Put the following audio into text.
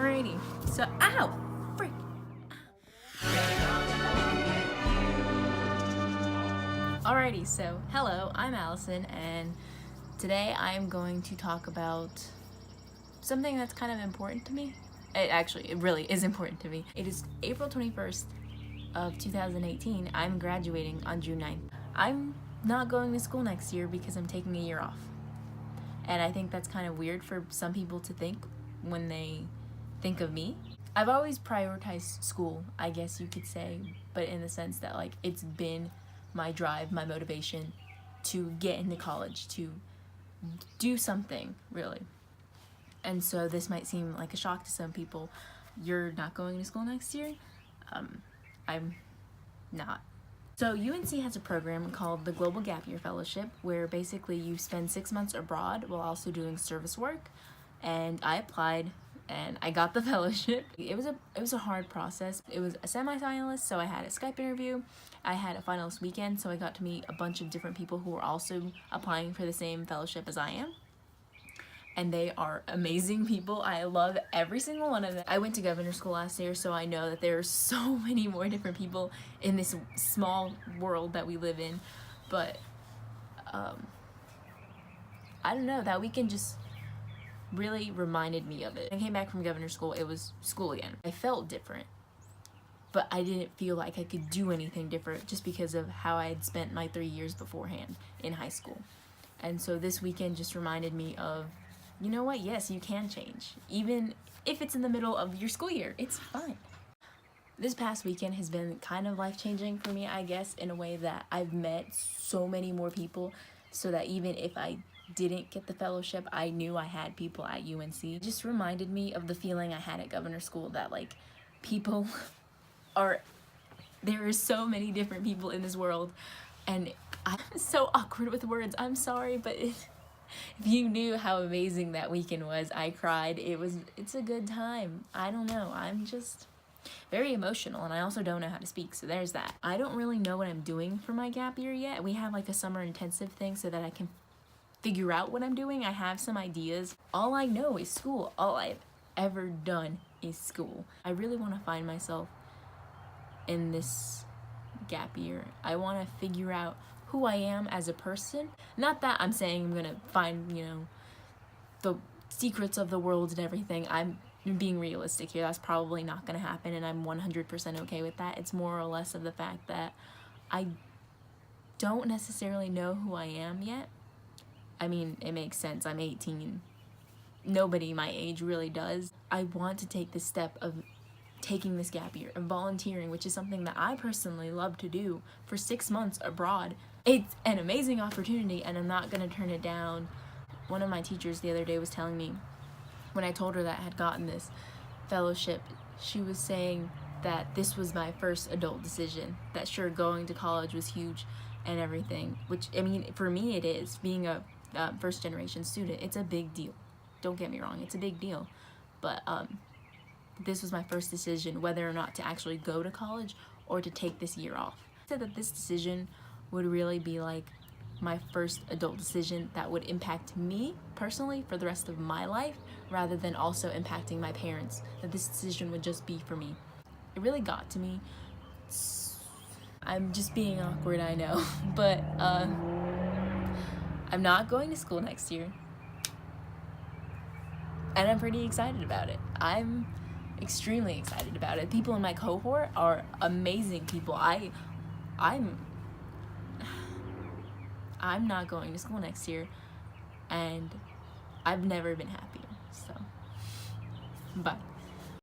Alrighty, so, ow! Frick! Alrighty, so, hello, I'm Allison, and today I'm going to talk about something that's kind of important to me. It really is important to me. It is April 21st of 2018. I'm graduating on June 9th. I'm not going to school next year because I'm taking a year off. And I think that's kind of weird for some people to think when they think of me. I've always prioritized school, I guess you could say, but in the sense that like it's been my drive, my motivation to get into college, to do something, really. And so this might seem like a shock to some people. You're not going to school next year? I'm not. So UNC has a program called the Global Gap Year Fellowship, where basically you spend 6 months abroad while also doing service work. And I applied and I got the fellowship. It was a hard process. It was a semi-finalist, so I had a Skype interview. I had a finalist weekend, so I got to meet a bunch of different people who were also applying for the same fellowship as I am. And they are amazing people. I love every single one of them. I went to governor school last year, so I know that there are so many more different people in this small world that we live in. But I don't know, that weekend just really reminded me of it. When I came back from governor school, it was school again. I felt different, but I didn't feel like I could do anything different just because of how I had spent my 3 years beforehand in high school. And so this weekend just reminded me of, you know what, yes, you can change. Even if it's in the middle of your school year, it's fine. This past weekend has been kind of life-changing for me, I guess, in a way that I've met so many more people, so that even if I didn't get the fellowship, I knew I had people at UNC. It just reminded me of the feeling I had at governor school, that like people there are so many different people in this world, and I'm so awkward with words, I'm sorry, but if you knew how amazing that weekend was, I cried. It's a good time. I don't know, I'm just very emotional, and I also don't know how to speak, so there's that. I don't really know what I'm doing for my gap year yet. We have like a summer intensive thing so that I can figure out what I'm doing. I have some ideas. All I know is school. All I've ever done is school. I really want to find myself in this gap year. I want to figure out who I am as a person. Not that I'm saying I'm gonna find, the secrets of the world and everything. I'm being realistic here. That's probably not gonna happen, and I'm 100% okay with that. It's more or less of the fact that I don't necessarily know who I am yet. I mean, it makes sense. I'm 18. Nobody my age really does. I want to take this step of taking this gap year and volunteering, which is something that I personally love to do, for 6 months abroad. It's an amazing opportunity, and I'm not gonna turn it down. One of my teachers the other day was telling me, when I told her that I had gotten this fellowship, she was saying that this was my first adult decision, that sure, going to college was huge and everything, which, I mean, for me it is. Being a first generation student, it's a big deal. Don't get me wrong, it's a big deal. But this was my first decision, whether or not to actually go to college or to take this year off. I said that this decision would really be like my first adult decision that would impact me personally for the rest of my life, rather than also impacting my parents, that this decision would just be for me. It really got to me. I'm just being awkward, I know, but I'm not going to school next year, and I'm pretty excited about it. I'm extremely excited about it. People in my cohort are amazing people. I'm not going to school next year, and I've never been happier, so bye.